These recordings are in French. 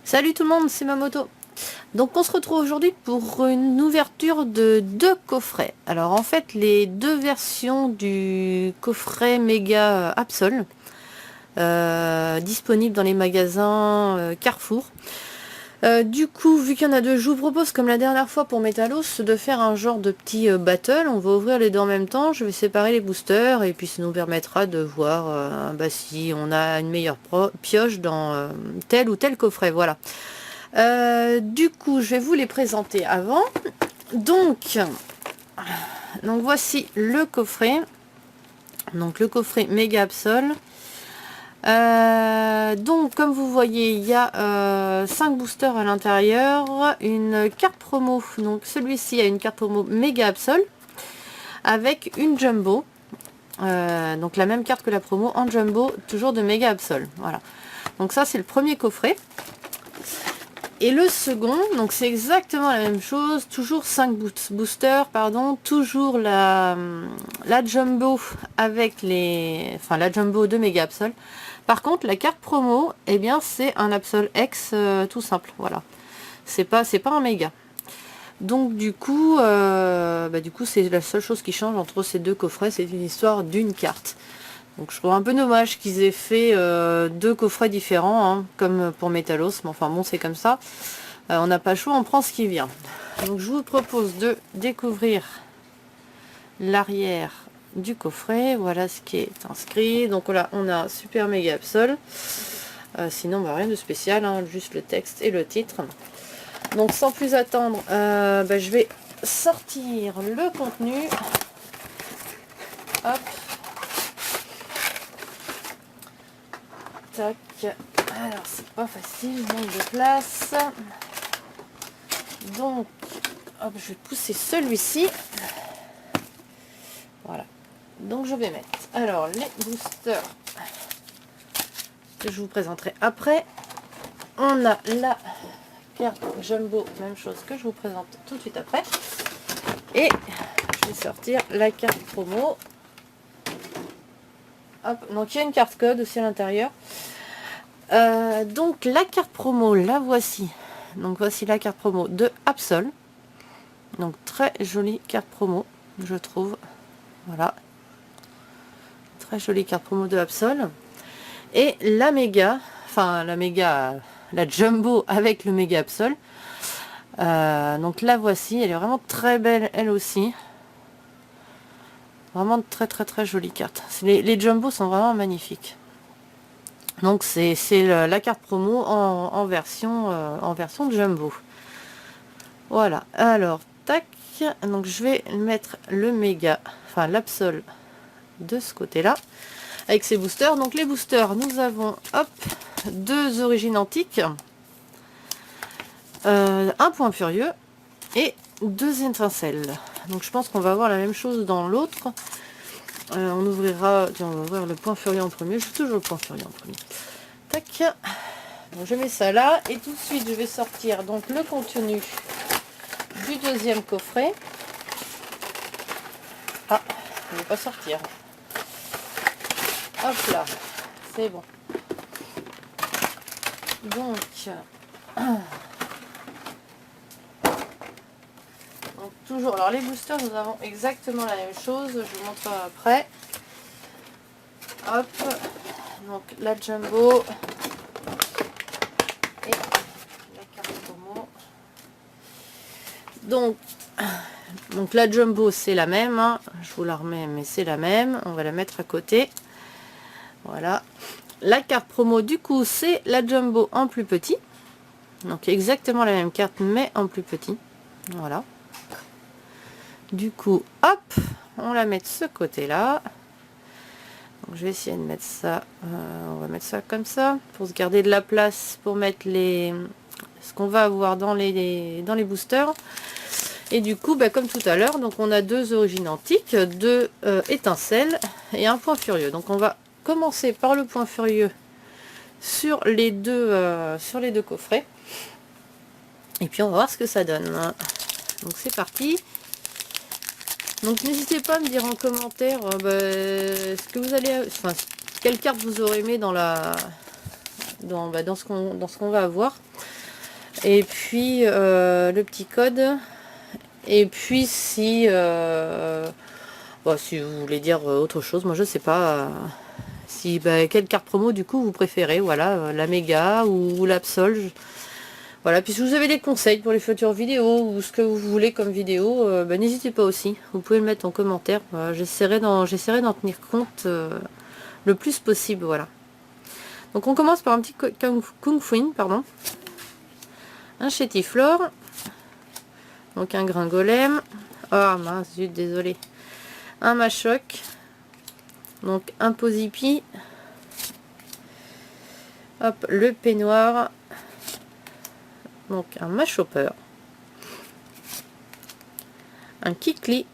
Salut tout le monde, c'est Mamoto. Donc on se retrouve aujourd'hui pour une ouverture de deux coffrets. Alors en fait les deux versions du coffret Méga Absol disponibles dans les magasins Carrefour. Du coup, vu qu'il y en a deux, je vous propose comme la dernière fois pour Metalos de faire un genre de petit battle. On va ouvrir les deux en même temps, je vais séparer les boosters et puis ça nous permettra de voir si on a une meilleure pioche dans tel ou tel coffret. Voilà. Du coup, je vais vous les présenter avant. Donc voici le coffret. Donc le coffret Méga Absol. Donc comme vous voyez, il y a 5 boosters à l'intérieur, une carte promo. Donc celui-ci a une carte promo Méga Absol avec une jumbo. Donc la même carte que la promo en jumbo, toujours de Méga Absol. Voilà. Donc ça c'est le premier coffret. Et le second, donc c'est exactement la même chose, toujours 5 boosters, pardon, toujours la jumbo avec la jumbo de Méga Absol. Par contre, la carte promo, eh bien c'est un Absol X tout simple, voilà. C'est pas un méga. Donc du coup c'est la seule chose qui change entre ces deux coffrets, c'est une histoire d'une carte. Donc je trouve un peu dommage qu'ils aient fait deux coffrets différents, hein, comme pour Metalos, mais enfin bon c'est comme ça. On n'a pas le choix, on prend ce qui vient. Donc je vous propose de découvrir l'arrière du coffret. Voilà ce qui est inscrit. Donc là on a Super Méga Absol. Sinon rien de spécial, hein, juste le texte et le titre. Donc sans plus attendre, je vais sortir le contenu. Hop. Tac. Alors c'est pas facile, manque de place. Donc hop, je vais pousser celui-ci. Voilà. Donc je vais mettre alors les boosters que je vous présenterai après. On a la carte jumbo, même chose que je vous présente tout de suite après. Et je vais sortir la carte promo. Hop, donc il y a une carte code aussi à l'intérieur. Donc la carte promo, la voici. Donc voici la carte promo de Absol. Donc très jolie carte promo, je trouve. Voilà. Très jolie carte promo de Absol. Et la méga, la jumbo avec le Méga Absol. Donc la voici, elle est vraiment très belle elle aussi. Vraiment très jolie carte. Les jumbo sont vraiment magnifiques. Donc c'est la carte promo en version jumbo. Voilà. Alors tac. Donc je vais mettre le méga, l'Absol de ce côté-là avec ses boosters. Donc les boosters, nous avons deux origines antiques, un point furieux et deux étincelles. Donc je pense qu'on va avoir la même chose dans l'autre. On va ouvrir le point furieux en premier. Je fais toujours le point furieux en premier. Tac. Donc je mets ça là et tout de suite je vais sortir donc le contenu du deuxième coffret. Ah, il ne veut pas sortir. Hop là, c'est bon. Donc toujours, alors les boosters, nous avons exactement la même chose. Je vous montrerai après. Hop, donc la jumbo et la carte promo. Donc la jumbo c'est la même, hein. Je vous la remets mais c'est la même, on va la mettre à côté. Voilà, la carte promo du coup c'est la jumbo en plus petit, donc exactement la même carte mais en plus petit. Voilà, du coup hop, on la met de ce côté là. Donc, je vais essayer de mettre ça, on va mettre ça comme ça pour se garder de la place pour mettre ce qu'on va avoir dans les boosters. Et du coup comme tout à l'heure, donc on a deux origines antiques, deux étincelles et un point furieux. Donc on va commencer par le point furieux sur les deux coffrets et puis on va voir ce que ça donne. Donc c'est parti. Donc n'hésitez pas à me dire en commentaire ce que vous allez, quelle carte vous aurez aimé dans ce qu'on va avoir. Et puis le petit code. Et puis si si vous voulez dire autre chose, moi je sais pas si quelle carte promo du coup vous préférez, voilà, la méga ou l'Absol. Voilà, puis si vous avez des conseils pour les futures vidéos ou ce que vous voulez comme vidéo, n'hésitez pas aussi. Vous pouvez le mettre en commentaire. J'essaierai d'en tenir compte le plus possible, voilà. Donc on commence par un petit Kung Fuin, pardon. Un Chétiflore. Donc un Gringolem. Ah mince, zut, désolé. Un Machoc. Donc un Posipi. Hop, le peignoir. Donc un Machopper. Un Kikli.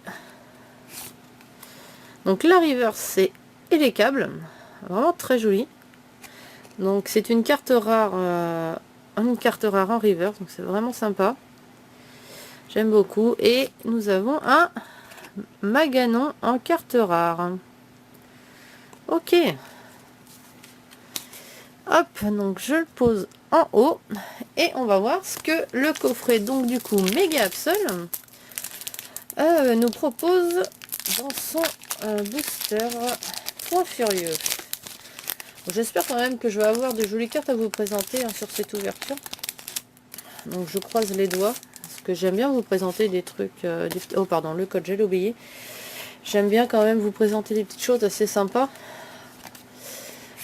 Donc la reverse et les câbles. Vraiment très joli. Donc c'est une carte rare en reverse. Donc c'est vraiment sympa. J'aime beaucoup. Et nous avons un Maganon en carte rare. Ok. Hop, donc je le pose en haut. Et on va voir ce que le coffret, donc du coup, Méga Absol, nous propose dans son booster Point Furieux. J'espère quand même que je vais avoir de jolies cartes à vous présenter sur cette ouverture. Donc je croise les doigts. Parce que j'aime bien vous présenter des trucs... oh pardon, le code, j'ai oublié. J'aime bien quand même vous présenter des petites choses assez sympas.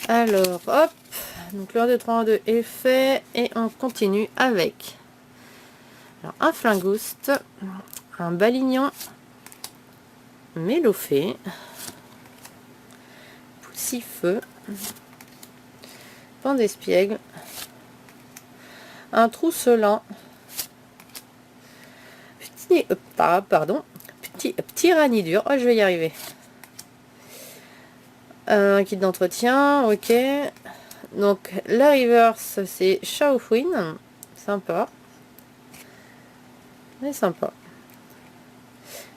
Alors, hop. Donc le 1, 2, 3, 1, 2 est fait. Et on continue avec alors, un Flingouste, un Balignon, Mélofée, Poussifeu, Pan d'Espiègle, un Trousselant, petit Ranidur, oh je vais y arriver, un kit d'entretien, ok, donc la reverse c'est Shaofuin, sympa, mais sympa,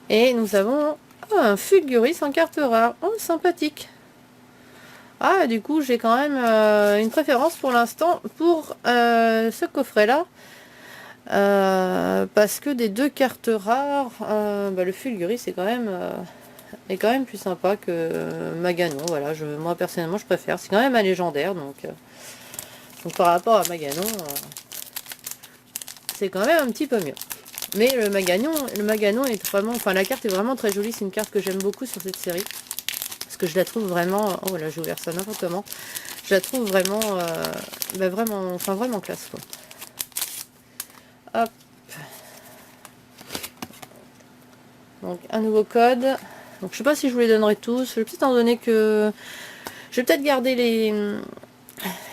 et nous avons un Fulguris en carte rare, oh sympathique. Ah, du coup, j'ai quand même une préférence pour l'instant pour ce coffret-là. Parce que des deux cartes rares, le Fulguris est quand même plus sympa que Maganon. Voilà, moi personnellement, je préfère. C'est quand même un légendaire, donc par rapport à Maganon, c'est quand même un petit peu mieux. Mais le Maganon est vraiment... Enfin, la carte est vraiment très jolie. C'est une carte que j'aime beaucoup sur cette série. Parce que je la trouve vraiment... Oh là, j'ai ouvert ça n'importe comment. Je la trouve vraiment... vraiment classe, quoi. Hop. Donc, un nouveau code. Donc, je sais pas si je vous les donnerai tous. Je vais peut-être en donner que... Je vais peut-être garder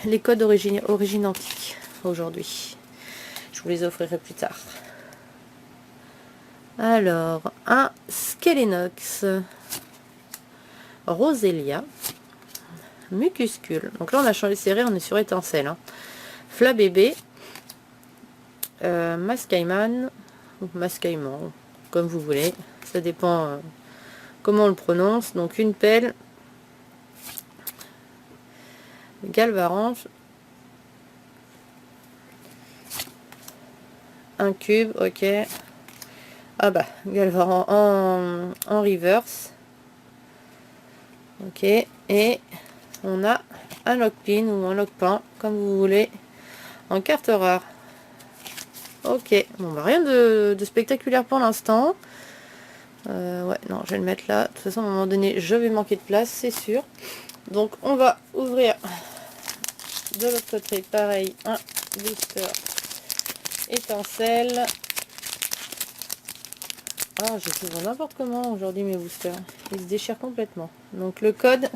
les codes d'origine antique aujourd'hui. Je vous les offrirai plus tard. Alors, un Skelenox, Roselia, Mucuscule. Donc là, on a changé de série, on est sur étincelle. Hein. Flabébé, Mascaiman, ou Mascaiman, comme vous voulez. Ça dépend comment on le prononce. Donc une pelle, Galvarange, un cube, ok. Ah bah, Galvarange en reverse. Ok, et on a un lockpin ou un lockpin, comme vous voulez, en carte rare. Ok, bon bah rien de spectaculaire pour l'instant. Ouais, non, je vais le mettre là. De toute façon, à un moment donné, je vais manquer de place, c'est sûr. Donc, on va ouvrir de l'autre côté, pareil, un booster étincelle. Ah, je fais n'importe comment aujourd'hui mes boosters. Ils se déchirent complètement. Donc, le code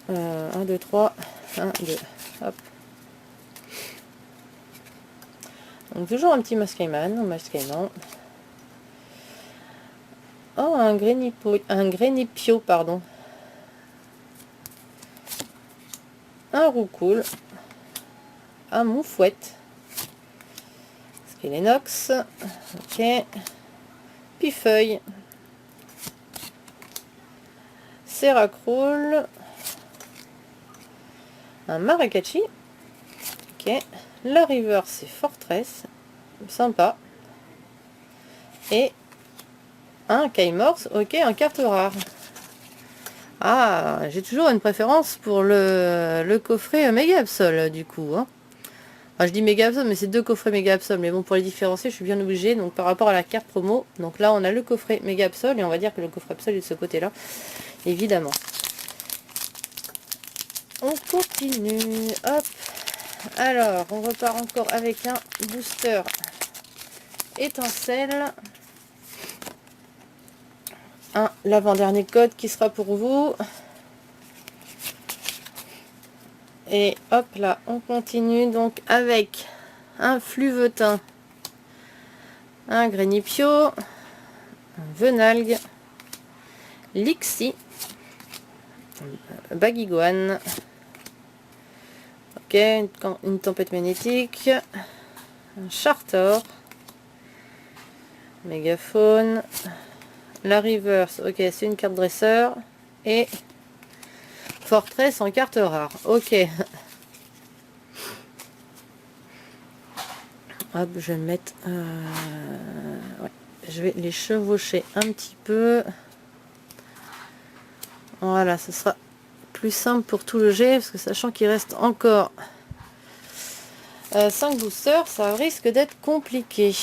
1, 2, 3, 1, 2. Hop. Donc, toujours un petit Mascaiman. Oh, un Grenipio, pardon. Un Roucoule. Un Moufouette. Skelenox. Ok. Pifeuille. Serracroul. Un Maracatchi. Ok. Ok. La River, c'est Fortress. Sympa. Et un Kaimorse, ok, en carte rare. Ah, j'ai toujours une préférence pour le coffret Méga Absol, du coup. Hein. Enfin, je dis Méga Absol, mais c'est 2 coffrets Méga Absol. Mais bon, pour les différencier, je suis bien obligée. Donc, par rapport à la carte promo, donc là, on a le coffret Méga Absol. Et on va dire que le coffret Absol est de ce côté-là, évidemment. On continue. Hop. Alors, on repart encore avec un booster étincelle. L'avant-dernier code qui sera pour vous. Et hop là, on continue donc avec un Fluvetin, un Grénipio, un Venalgue, Lixie, Baguiguane, ok, une tempête magnétique, un Chartor, Mégaphone, la Reverse, ok, c'est une carte dresseur, et Fortress en carte rare, ok. Hop, je vais mettre... ouais, je vais les chevaucher un petit peu. Voilà, ce sera plus simple pour tout le jet, parce que sachant qu'il reste encore 5 boosters, ça risque d'être compliqué.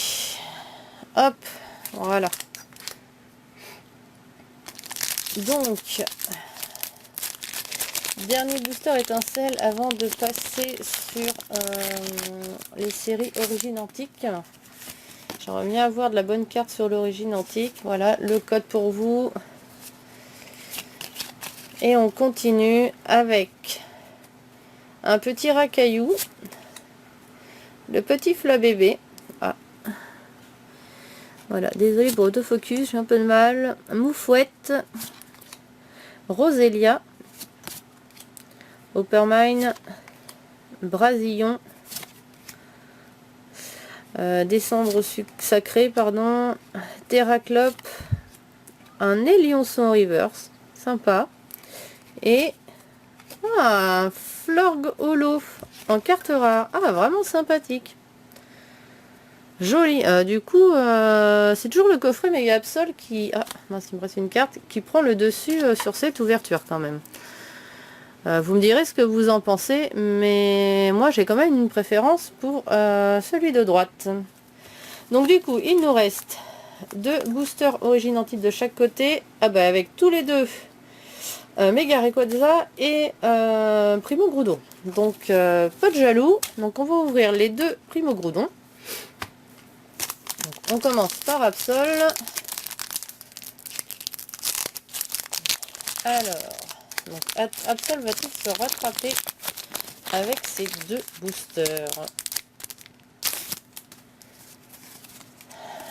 Hop, voilà. Donc, dernier booster étincelle avant de passer sur les séries origines antiques. J'aimerais bien avoir de la bonne carte sur l'origine antique. Voilà, le code pour vous. Et on continue avec un petit racaillou, le petit Flabébé. Ah. Voilà, désolé pour autofocus, j'ai un peu de mal. Moufouette, Rosélia, Oppermine, Brasillon, des cendres sacrées, pardon, Terraclope, un Élionson reverse, sympa, et un Florg Holo en carte rare. Ah, vraiment sympathique. Joli. Du coup, c'est toujours le coffret Méga Absol qui... Ah, mince, il me reste une carte qui prend le dessus sur cette ouverture quand même. Vous me direz ce que vous en pensez, mais moi j'ai quand même une préférence pour celui de droite. Donc du coup, il nous reste 2 boosters origine antique de chaque côté. Ah bah avec tous les deux Méga Rayquaza et Primo Groudon. Donc pas de jaloux. Donc on va ouvrir les 2 Primo Groudon. Donc, on commence par Absol. Alors, donc Absol va-t-il se rattraper avec ces 2 boosters?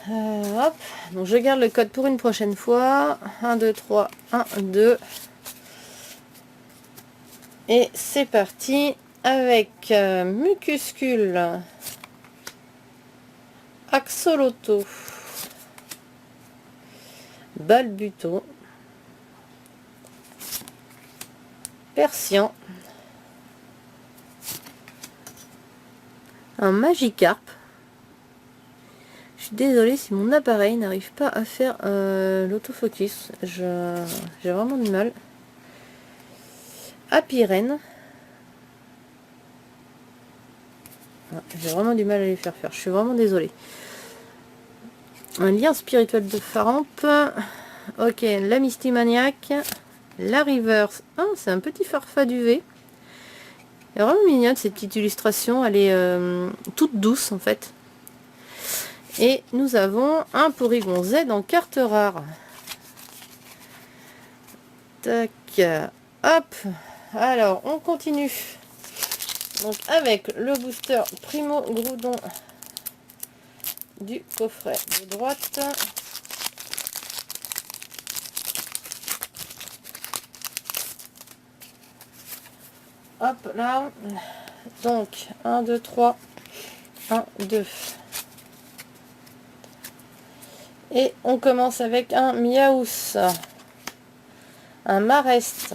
Hop, donc je garde le code pour une prochaine fois. 1, 2, 3, 1, 2. Et c'est parti avec Mucuscule, Axolotl, Balbuto, Persian, un Magikarp. Je suis désolée si mon appareil n'arrive pas à faire l'autofocus. J'ai vraiment du mal. Apirène. J'ai vraiment du mal à les faire faire. Je suis vraiment désolée. Un lien spirituel de Faramp. Ok, la Mystymaniac. La Reverse. Ah, c'est un petit Farfaduvé. Elle est vraiment mignonne cette petite illustration. Elle est toute douce en fait. Et nous avons un Porygon Z en carte rare. Tac. Hop. Alors, on continue. Donc avec le booster Primo Groudon du coffret de droite. Hop là. Donc 1, 2, 3. 1, 2. Et on commence avec un Miaous, un Marest,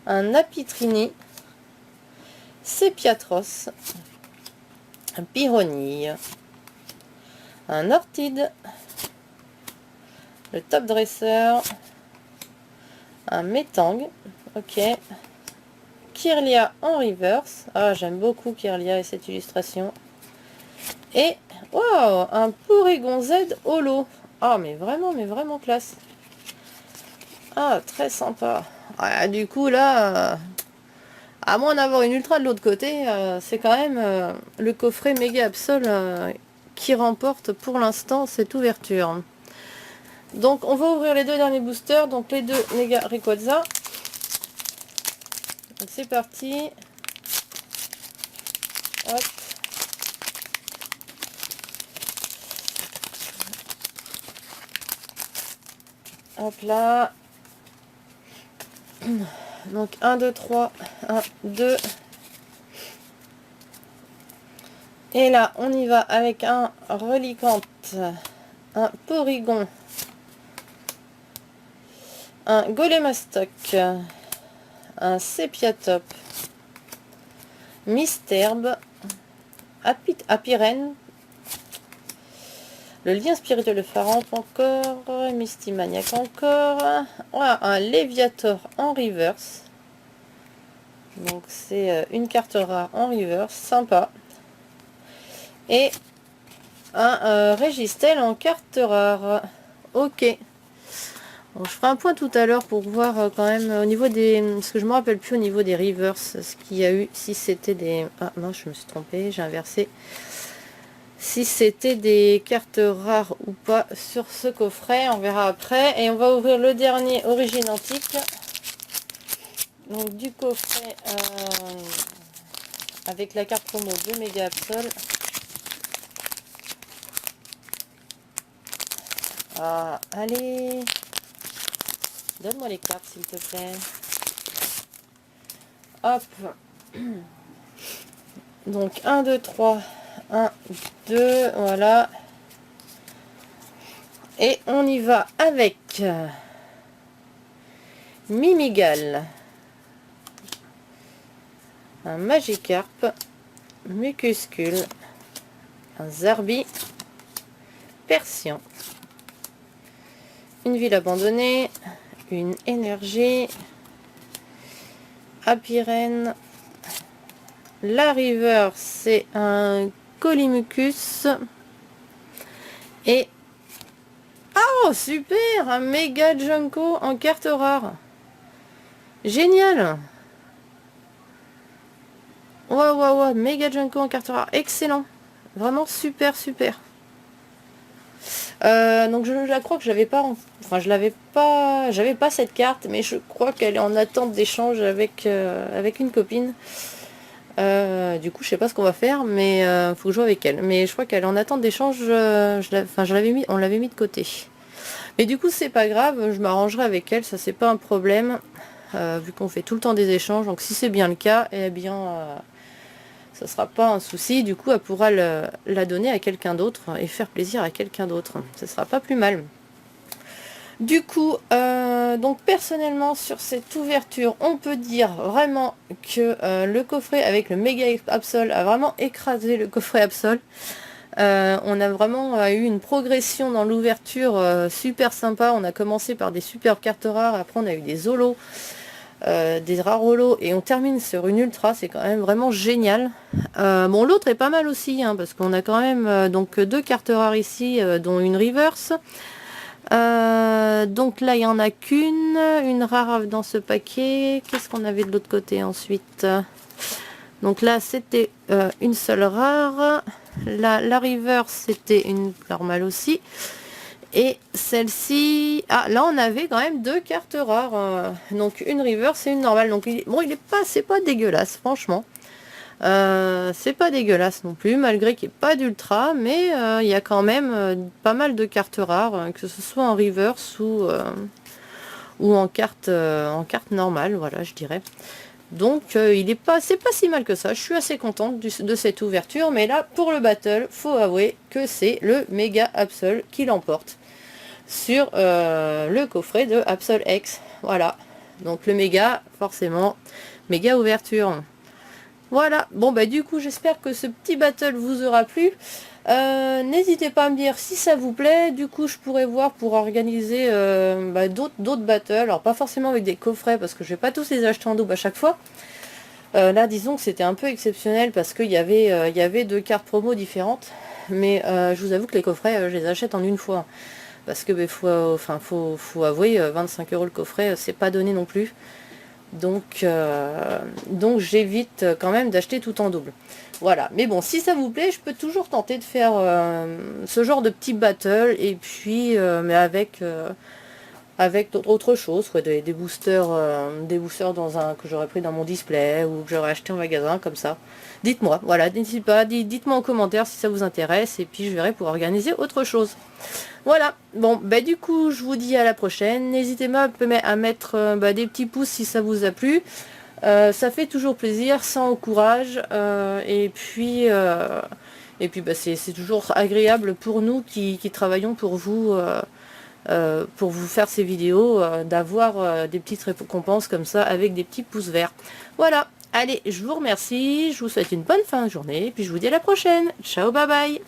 un Apitrini, Sépiatros, un Pyronille, un Ortide, le Top Dresser, un Métang, ok, Kirlia en reverse, ah j'aime beaucoup Kirlia et cette illustration, et wow, un Porygon Z holo, ah mais vraiment classe, ah très sympa, ah, du coup là, à moins d'avoir une ultra de l'autre côté, c'est quand même le coffret méga Absol qui remporte pour l'instant cette ouverture. Donc on va ouvrir les deux derniers boosters, donc les deux méga Rayquaza. Donc c'est parti. Hop. Hop là. Donc 1, 2, 3, 1, 2. Et là, on y va avec un Reliquante, un Porygon, un Golemastoc, un Sépiatop, Misterbe, Apirène, le lien spirituel de Pharante encore, Mystimaniac encore, voilà, un Léviator en reverse. Donc c'est une carte rare en reverse, sympa. Et un Régistel en carte rare. Ok. Bon, je ferai un point tout à l'heure pour voir quand même au niveau des... Parce que je me rappelle plus au niveau des reverse ce qu'il y a eu, si c'était des... Ah non, je me suis trompée, j'ai inversé. Si c'était des cartes rares ou pas sur ce coffret, on verra après. Et on va ouvrir le dernier Origine Antique. Donc du coffret avec la carte promo de Mega Absol. Ah, allez, donne-moi les cartes s'il te plaît. Hop. Donc 1, 2, 3. 1, 2, voilà. Et on y va avec Mimigal, un Magikarp, Mucuscule, un Zarbi, Persian, une ville abandonnée, une énergie, Apirène, la River, c'est un Colimucus, et oh super, un méga Junko en carte rare, génial. Waouh, méga Junko en carte rare, excellent, vraiment super. Donc je crois que j'avais pas, enfin je l'avais pas, j'avais pas cette carte, mais je crois qu'elle est en attente d'échange avec avec une copine. Du coup je sais pas ce qu'on va faire, mais faut que je joue avec elle. Mais je crois qu'elle est en attente d'échange. Je l'avais mis, on l'avait mis de côté. Mais du coup c'est pas grave, je m'arrangerai avec elle, ça c'est pas un problème, vu qu'on fait tout le temps des échanges. Donc si c'est bien le cas, eh bien ça sera pas un souci, du coup elle pourra la donner à quelqu'un d'autre et faire plaisir à quelqu'un d'autre, ce sera pas plus mal. Du coup donc personnellement sur cette ouverture on peut dire vraiment que le coffret avec le méga Absol a vraiment écrasé le coffret Absol. On a vraiment eu une progression dans l'ouverture super sympa. On a commencé par des superbes cartes rares, après on a eu des holos, des rares holos, et on termine sur une ultra, c'est quand même vraiment génial. Bon, l'autre est pas mal aussi, hein, parce qu'on a quand même donc deux cartes rares ici, dont une reverse. Donc là il n'y en a qu'une, une rare dans ce paquet. Qu'est-ce qu'on avait de l'autre côté ensuite? Donc là c'était une seule rare. La reverse c'était une normale aussi. Et celle-ci, ah là on avait quand même deux cartes rares, donc une reverse et une normale. Donc bon, il est pas, c'est pas dégueulasse franchement. C'est pas dégueulasse non plus, malgré qu'il n'y ait pas d'ultra, mais il y a quand même pas mal de cartes rares, que ce soit en reverse ou en carte normale, voilà, je dirais. Donc il est pas, c'est pas si mal que ça. Je suis assez contente de cette ouverture, mais là pour le battle, faut avouer que c'est le méga Absol qui l'emporte sur le coffret de Absol X. Voilà, donc le méga, forcément, méga ouverture. Voilà, bon bah du coup j'espère que ce petit battle vous aura plu. N'hésitez pas à me dire si ça vous plaît, du coup je pourrais voir pour organiser d'autres battles, alors pas forcément avec des coffrets parce que je vais pas tous les acheter en double à chaque fois. Là disons que c'était un peu exceptionnel parce qu'il y avait 2 cartes promo différentes, mais je vous avoue que les coffrets je les achète en une fois. Parce que faut avouer, 25 € le coffret, c'est pas donné non plus. Donc j'évite quand même d'acheter tout en double. Voilà, mais bon, si ça vous plaît, je peux toujours tenter de faire ce genre de petit battle, et puis mais avec autre chose, quoi, des boosters, que j'aurais pris dans mon display ou que j'aurais acheté en magasin comme ça. Dites-moi, voilà, n'hésitez pas, dites-moi en commentaire si ça vous intéresse, et puis je verrai pour organiser autre chose. Voilà, bon, bah du coup, je vous dis à la prochaine. N'hésitez pas à mettre des petits pouces si ça vous a plu. Ça fait toujours plaisir, ça encourage. Et puis bah, c'est toujours agréable pour nous qui travaillons pour vous faire ces vidéos, d'avoir des petites récompenses comme ça avec des petits pouces verts. Voilà, allez, je vous remercie, je vous souhaite une bonne fin de journée, puis je vous dis à la prochaine. Ciao, bye bye.